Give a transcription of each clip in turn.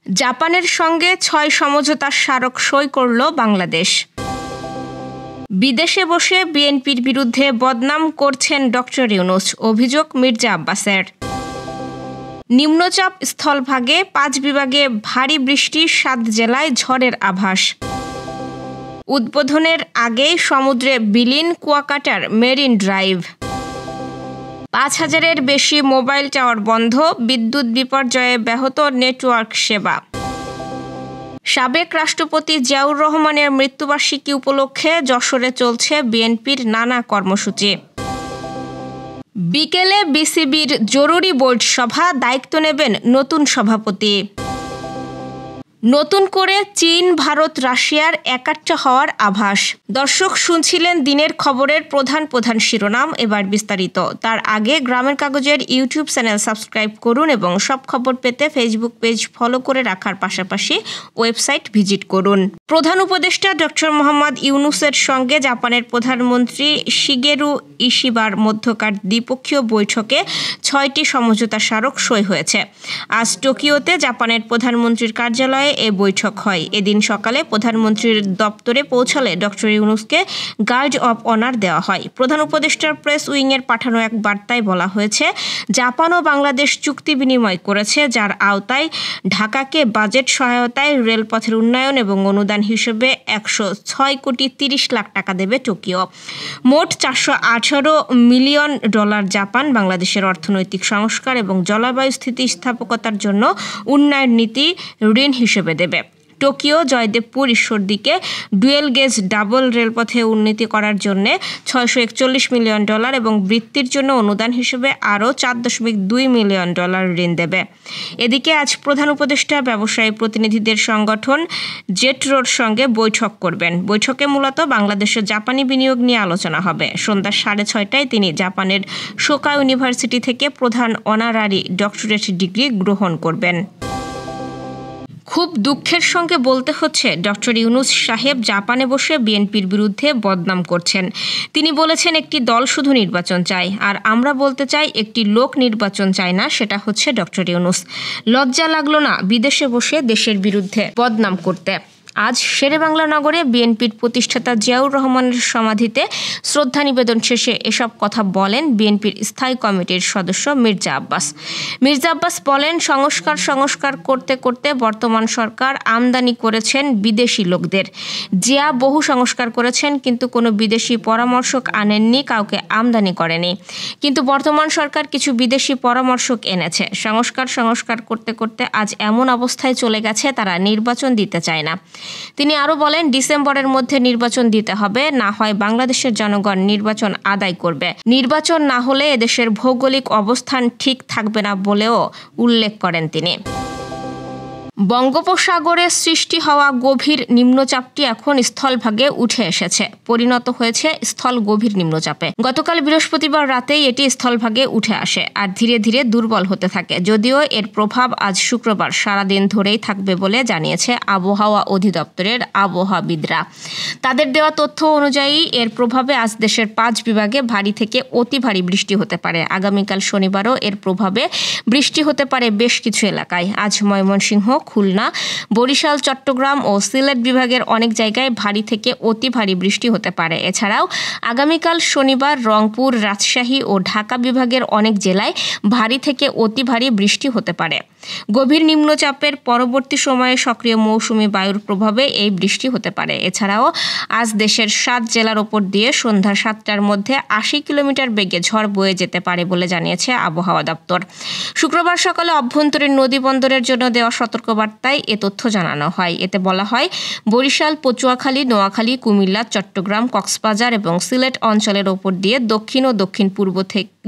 জাপানের সঙ্গে ৬ সমঝোতা স্মারক সই করল বাংলাদেশ। বিদেশে বসে বিএনপির বিরুদ্ধে বদনাম করছেন ডক্টর ইউনূস, অভিযোগ মির্জা আব্বাসের। নিম্নচাপ স্থলভাগে ৫ বিভাগে ভারী বৃষ্টি, ৭ জেলায় ঝড়ের আভাস। উদ্বোধনের আগেই সমুদ্রে বিলীন কুয়াকাটার মেরিন ড্রাইভ। ৫,০০০-এর বেশি মোবাইল টাওয়ার বন্ধ, বিদ্যুৎ বিপর্যয়ে ব্যাহত নেটওয়ার্ক সেবা। সাবেক রাষ্ট্রপতি জিয়াউর রহমানের মৃত্যুবার্ষিকী উপলক্ষে যশোরে চলছে বিএনপির নানা কর্মসূচি। বিকেলে বিসিবির জরুরি বোর্ড সভা, দায়িত্ব নেবেন নতুন সভাপতি। নতুন করে চীন, ভারত, রাশিয়ার একাট্টা হওয়ার আভাস। দর্শক, শুনছিলেন দিনের খবরের প্রধান শিরোনাম, এবার বিস্তারিত। তার আগে গ্রামের কাগজের ইউটিউব চ্যানেল সাবস্ক্রাইব করুন এবং সব খবর পেতে ফেসবুক পেজ ফলো করে রাখার পাশাপাশি ওয়েবসাইট ভিজিট করুন। প্রধান উপদেষ্টা ডক্টর মোহাম্মদ ইউনূসের সঙ্গে জাপানের প্রধানমন্ত্রী শিগেরু ইশিবার মধ্যকার দ্বিপক্ষীয় বৈঠকে ৬টি সমঝোতা স্মারক সই হয়েছে। আজ টোকিওতে জাপানের প্রধানমন্ত্রীর কার্যালয়ে এ বৈঠক হয়। এদিন সকালে প্রধানমন্ত্রীর দপ্তরে পৌঁছালে ডক্টর ইউনূসকে গার্ড অব অনার দেওয়া হয়। প্রধান উপদেষ্টার প্রেস উইংয়ের পাঠানো এক বার্তায় বলা হয়েছে, জাপান ও বাংলাদেশ চুক্তি বিনিময় করেছে, যার আওতায় ঢাকাকে বাজেট সহায়তায় রেলপথের উন্নয়ন এবং অনুদান হিসেবে ১০৬ কোটি ৩০ লাখ টাকা দেবে টোকিও। মোট $৪১৮ মিলিয়ন জাপান বাংলাদেশের অর্থনৈতিক সংস্কার এবং জলবায়ু স্থিতিস্থাপকতার জন্য উন্নয়ন নীতি ঋণ হিসেবে দেবে। টোকিও জয়দেবপুর ঈশ্বরদীকে ডুয়েল গেজ ডাবল রেলপথে উন্নতি করার জন্য $৬৪১ মিলিয়ন এবং বৃত্তির জন্য অনুদান হিসেবে আরও $৪.২ মিলিয়ন ঋণ দেবে। এদিকে আজ প্রধান উপদেষ্টা ব্যবসায়ী প্রতিনিধিদের সংগঠন জেটরোর সঙ্গে বৈঠক করবেন। বৈঠকে মূলত বাংলাদেশের জাপানি বিনিয়োগ নিয়ে আলোচনা হবে। সন্ধ্যা 6:30টায় তিনি জাপানের সোকা ইউনিভার্সিটি থেকে প্রধান অনারারি ডক্টরেট ডিগ্রি গ্রহণ করবেন। খুব দুঃখের সঙ্গে বলতে হচ্ছে, ডক্টর ইউনূস সাহেব জাপানে বসে বিএনপির বিরুদ্ধে বদনাম করছেন। তিনি বলেছেন একটি দল শুধু নির্বাচন চায়, আর আমরা বলতে চাই একটি লোক নির্বাচন চায় না, সেটা হচ্ছে ডক্টর ইউনূস। লজ্জা লাগলো না বিদেশে বসে দেশের বিরুদ্ধে বদনাম করতে? আজ শেরেবাংলা নগরে বিএনপির প্রতিষ্ঠাতা জিয়াউর রহমানের সমাধিতে শ্রদ্ধা নিবেদন শেষে এসব কথা বলেন বিএনপির স্থায়ী কমিটির সদস্য মির্জা আব্বাস। মির্জা আব্বাস বলেন, সংস্কার করতে করতে বর্তমান সরকার আমদানি করেছেন বিদেশি লোকদের। জিয়া বহু সংস্কার করেছেন, কিন্তু কোনো বিদেশি পরামর্শক আনেননি, কাউকে আমদানি করেনি। কিন্তু বর্তমান সরকার কিছু বিদেশি পরামর্শক এনেছে। সংস্কার করতে করতে আজ এমন অবস্থায় চলে গেছে, তারা নির্বাচন দিতে চায় না। তিনি আরও বলেন, ডিসেম্বরের মধ্যে নির্বাচন দিতে হবে, না হয় বাংলাদেশের জনগণ নির্বাচন আদায় করবে। নির্বাচন না হলে এদেশের ভৌগোলিক অবস্থান ঠিক থাকবে না বলেও উল্লেখ করেন তিনি। বঙ্গোপসাগরে সৃষ্টি হওয়া গভীর নিম্নচাপটি এখন স্থলভাগে উঠে এসেছে, পরিণত হয়েছে স্থল গভীর নিম্নচাপে। গতকাল বৃহস্পতিবার রাতেই এটি স্থলভাগে উঠে আসে আর ধীরে ধীরে দুর্বল হতে থাকে। যদিও এর প্রভাব আজ শুক্রবার সারাদিন ধরেই থাকবে বলে জানিয়েছে আবহাওয়া অধিদপ্তরের আবহাওয়াবিদরা। তাদের দেওয়া তথ্য অনুযায়ী এর প্রভাবে আজ দেশের 5 বিভাগে ভারী থেকে অতি ভারী বৃষ্টি হতে পারে। আগামীকাল শনিবারও এর প্রভাবে বৃষ্টি হতে পারে বেশ কিছু এলাকায়। আজ ময়মনসিংহ, খুলনা, বরিশাল, চট্টগ্রাম ও সিলেট বিভাগের অনেক জায়গায় ভারী থেকে অতি ভারী বৃষ্টি হতে পারে। এছাড়াও আগামীকাল শনিবার রংপুর, রাজশাহী ও ঢাকা বিভাগের অনেক জেলায় ভারী থেকে অতি ভারী বৃষ্টি হতে পারে। গভীর নিম্নচাপের পরবর্তী সময়ে সক্রিয় মৌসুমী বায়ুর প্রভাবে এই বৃষ্টি হতে পারে। এছাড়াও আজ দেশের 7 জেলার ওপর দিয়ে সন্ধ্যা 7টার মধ্যে 80 কিলোমিটার বেগে ঝড় বয়ে যেতে পারে বলে জানিয়েছে আবহাওয়া দপ্তর। শুক্রবার সকালে অভ্যন্তরীণ নদী বন্দরের জন্য দেওয়া সতর্কবার্তায় এ তথ্য জানানো হয়। এতে বলা হয়, বরিশাল, পটুয়াখালী, নোয়াখালী, কুমিল্লা, চট্টগ্রাম, কক্সবাজার এবং সিলেট অঞ্চলের ওপর দিয়ে দক্ষিণ ও দক্ষিণ পূর্ব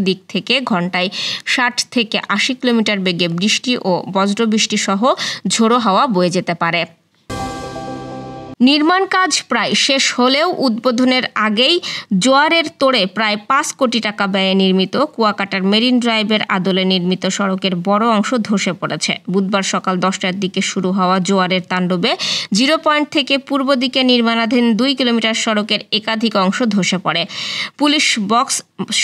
দিক থেকে ঘন্টায় 60 থেকে 80 কিলোমিটার বেগে বৃষ্টি ও বজ্রবৃষ্টি সহ ঝোড়ো হাওয়া বয়ে যেতে পারে। নির্মাণ কাজ প্রায় শেষ হলেও উদ্বোধনের আগেই জোয়ারের তোড়ে প্রায় 5 কোটি টাকা ব্যয়ে নির্মিত কুয়াকাটার মেরিন ড্রাইভের আদলে নির্মিত সড়কের বড় অংশ ধসে পড়েছে। বুধবার সকাল 10টার দিকে শুরু হওয়া জোয়ারের তাণ্ডবে 0 পয়েন্ট থেকে পূর্ব দিকে নির্মাণাধীন 2 কিলোমিটার সড়কের একাধিক অংশ ধসে পড়ে। পুলিশ বক্স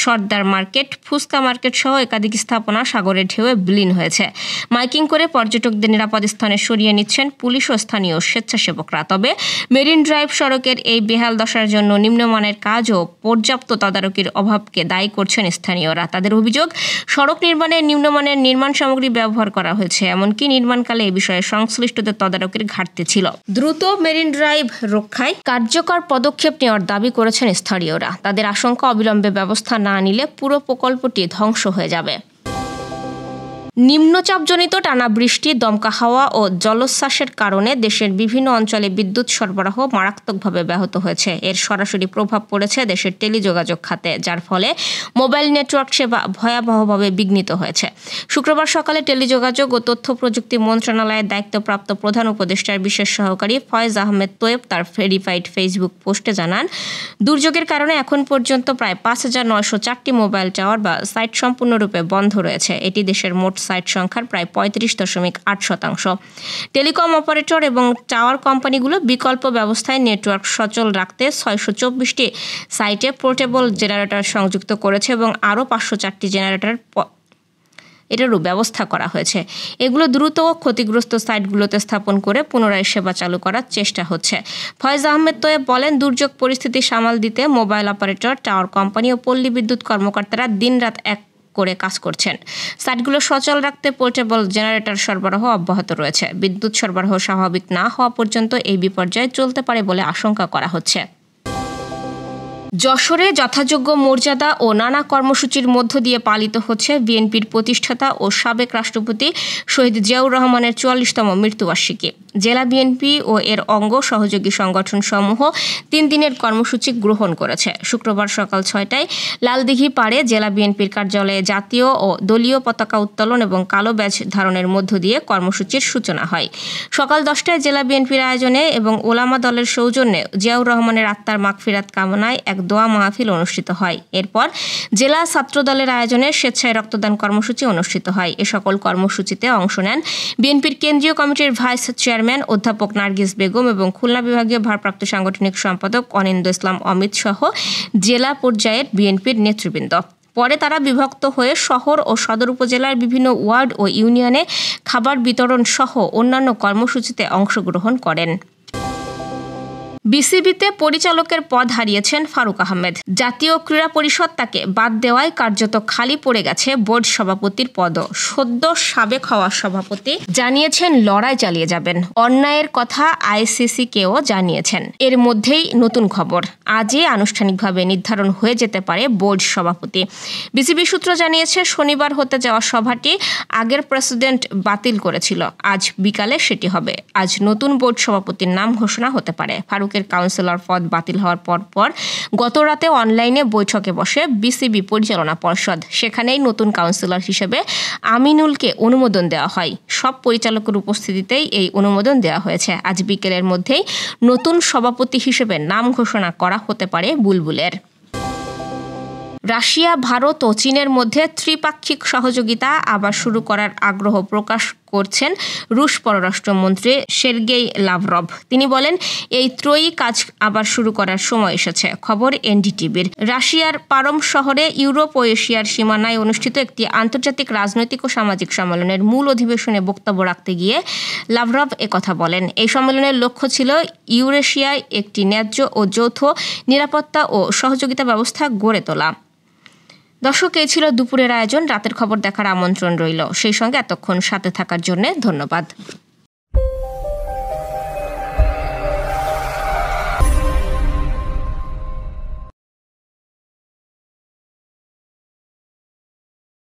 সর্দার মার্কেট, ফুচকা মার্কেট সহ একাধিক স্থাপনা সাগরের ঢেউয়ে বিলীন হয়েছে। মাইকিং করে পর্যটকদের নিরাপদ স্থানে সরিয়ে নিচ্ছেন পুলিশ ও স্থানীয় স্বেচ্ছাসেবকরা। তবে মেরিন ড্রাইভ সড়কের এই বেহাল দশার জন্য নিম্নমানের কাজ ও পর্যাপ্ত তদারকির অভাবকে দায়ী করছেন স্থানীয়রা। তাদের অভিযোগ, সড়ক নির্মাণে নিম্নমানের নির্মাণ সামগ্রী ব্যবহার করা হয়েছে, এমনকি নির্মাণকালে এই বিষয়ে সংশ্লিষ্টদের তদারকির ঘাটতি ছিল। দ্রুত মেরিন ড্রাইভ রক্ষায় কার্যকর পদক্ষেপ নেওয়ার দাবি করেছেন স্থানীয়রা। তাদের আশঙ্কা, অবিলম্বে ব্যবস্থা না নিলে পুরো প্রকল্পটি ধ্বংস হয়ে যাবে। নিম্নচাপজনিত টানা বৃষ্টি, দমকা হাওয়া ও জলোচ্ছ্বাসের কারণে দেশের বিভিন্ন অঞ্চলে বিদ্যুৎ সরবরাহ মারাত্মকভাবে ব্যাহত হয়েছে। এর সরাসরি প্রভাব পড়েছে দেশের টেলিযোগাযোগ খাতে, যার ফলে মোবাইল নেটওয়ার্ক সেবা ভয়াবহভাবে বিঘ্নিত হয়েছে। শুক্রবার সকালে টেলিযোগাযোগ ও তথ্য প্রযুক্তি মন্ত্রণালয়ের দায়িত্বপ্রাপ্ত প্রধান উপদেষ্টার বিশেষ সহকারী ফয়েজ আহমেদ তোয়েব তার ভেরিফাইড ফেসবুক পোস্টে জানান, দুর্যোগের কারণে এখন পর্যন্ত প্রায় ৫,৯০৪টি মোবাইল টাওয়ার বা সাইট সম্পূর্ণরূপে বন্ধ রয়েছে। এটি দেশের মোট সাইট সংখ্যার প্রায় ৩৫.৮%। টেলিকম অপারেটর এবং টাওয়ার কোম্পানিগুলো বিকল্প ব্যবস্থায় নেটওয়ার্ক সচল রাখতে ৬২৪টি সাইটে পোর্টেবল জেনারেটর সংযুক্ত করেছে এবং আরও ৫০৪টি জেনারেটর এটারও ব্যবস্থা করা হয়েছে। এগুলো দ্রুত ক্ষতিগ্রস্ত সাইটগুলোতে স্থাপন করে পুনরায় সেবা চালু করার চেষ্টা হচ্ছে। ফয়েজ আহমেদ তোয়েব বলেন, দুর্যোগ পরিস্থিতি সামাল দিতে মোবাইল অপারেটর, টাওয়ার কোম্পানি ও পল্লী বিদ্যুৎ কর্মকর্তারা দিনরাত এক করে কাজ করছেন। সাইটগুলো সচল রাখতে পোর্টেবল জেনারেটর সরবরাহ অব্যাহত রয়েছে। বিদ্যুৎ সরবরাহ স্বাভাবিক না হওয়া পর্যন্ত এই বিপর্যয় চলতে পারে বলে আশঙ্কা করা হচ্ছে। যশোরে যথাযোগ্য মর্যাদা ও নানা কর্মসূচির মধ্য দিয়ে পালিত হচ্ছে বিএনপির প্রতিষ্ঠাতা ও সাবেক রাষ্ট্রপতি শহীদ জিয়াউর রহমানের ৪৪তম মৃত্যুবার্ষিকী। জেলা বিএনপি ও এর অঙ্গ সহযোগী সংগঠন সমূহ ৩ দিনের কর্মসূচি গ্রহণ করেছে। শুক্রবার সকাল ৬টায় লালদিঘি পাড়ে জেলা বিএনপির কার্যালয়ে জাতীয় ও দলীয় পতাকা উত্তোলন এবং কালো ব্যাজ ধারণের মধ্য দিয়ে কর্মসূচির সূচনা হয়। সকাল 10টায় জেলা বিএনপির আয়োজনে এবং ওলামা দলের সৌজন্যে জিয়াউর রহমানের আত্মার মাগফিরাত কামনায় এক দোয়া মাহফিল অনুষ্ঠিত হয়। এরপর জেলা ছাত্র দলের আয়োজনে স্বেচ্ছায় রক্তদান কর্মসূচি অনুষ্ঠিত হয়। এ সকল কর্মসূচিতে অংশ নেন বিএনপির কেন্দ্রীয় কমিটির ভাইস চেয়ারম্যান অধ্যাপক নার্গিস বেগম এবং খুলনা বিভাগীয় ভারপ্রাপ্ত সাংগঠনিক সম্পাদক অনিন্দ্য ইসলাম অমিত সহ জেলা পর্যায়ের বিএনপির নেতৃবৃন্দ। পরে তারা বিভক্ত হয়ে শহর ও সদর উপজেলার বিভিন্ন ওয়ার্ড ও ইউনিয়নে খাবার বিতরণ সহ অন্যান্য কর্মসূচিতে অংশগ্রহণ করেন। বিসিবিতে পরিচালকের পদ হারিয়েছেন ফারুক আহমেদ। জাতীয় ক্রীড়া পরিষদ তাকে বাদ দেওয়ায় কার্যত খালি পড়ে গেছে বোর্ড সভাপতির পদও। সদ্য সাবেক হওয়া সভাপতি জানিয়েছেন লড়াই চালিয়ে যাবেন। অন্যায়ের কথা আইসিসিকেও জানিয়েছেন। এর মধ্যেই নতুন খবর, আজই আনুষ্ঠানিকভাবে নির্ধারণ হয়ে যেতে পারে বোর্ড সভাপতি। বিসিবি সূত্র জানিয়েছে, শনিবার হতে যাওয়া সভাটি আগের প্রেসিডেন্ট বাতিল করেছিল। আজ বিকালে সেটি হবে। আজ নতুন বোর্ড সভাপতির নাম ঘোষণা হতে পারে। ফারুকের কাউন্সিলর পদ বাতিল হওয়ার পর গত রাতে অনলাইনে বৈঠকে বসে বিসিবি পরিচালনা পর্ষদ। সেখানেই নতুন কাউন্সিলর হিসেবে আমিনুলকে অনুমোদন দেওয়া হয়। সব পরিচালকের উপস্থিতিতেই এই অনুমোদন দেওয়া হয়েছে। আজ বিকেলের মধ্যেই নতুন সভাপতি হিসেবে নাম ঘোষণা করা হতে পারে বুলবুলের। রাশিয়া, ভারত ও চীনের মধ্যে ত্রিপাক্ষিক সহযোগিতা আবার শুরু করার আগ্রহ প্রকাশ করছেন রুশ পররাষ্ট্রমন্ত্রী সের্গেই লাভরভ। তিনি বলেন, এই ত্রয়ী কাজ আবার শুরু করার সময় এসেছে। খবর এনডিটিভির। রাশিয়ার পারম শহরে ইউরোপ ও এশিয়ার সীমানায় অনুষ্ঠিত একটি আন্তর্জাতিক রাজনৈতিক ও সামাজিক সম্মেলনের মূল অধিবেশনে বক্তব্য রাখতে গিয়ে লাভরভ একথা বলেন। এই সম্মেলনের লক্ষ্য ছিল ইউরেশিয়ায় একটি ন্যায্য ও যৌথ নিরাপত্তা ও সহযোগিতা ব্যবস্থা গড়ে তোলা। দর্শক, এই ছিল দুপুরের আয়োজন। রাতের খবর দেখার আমন্ত্রণ রইল। সেই সঙ্গে এতক্ষণ সাথে থাকার জন্য ধন্যবাদ।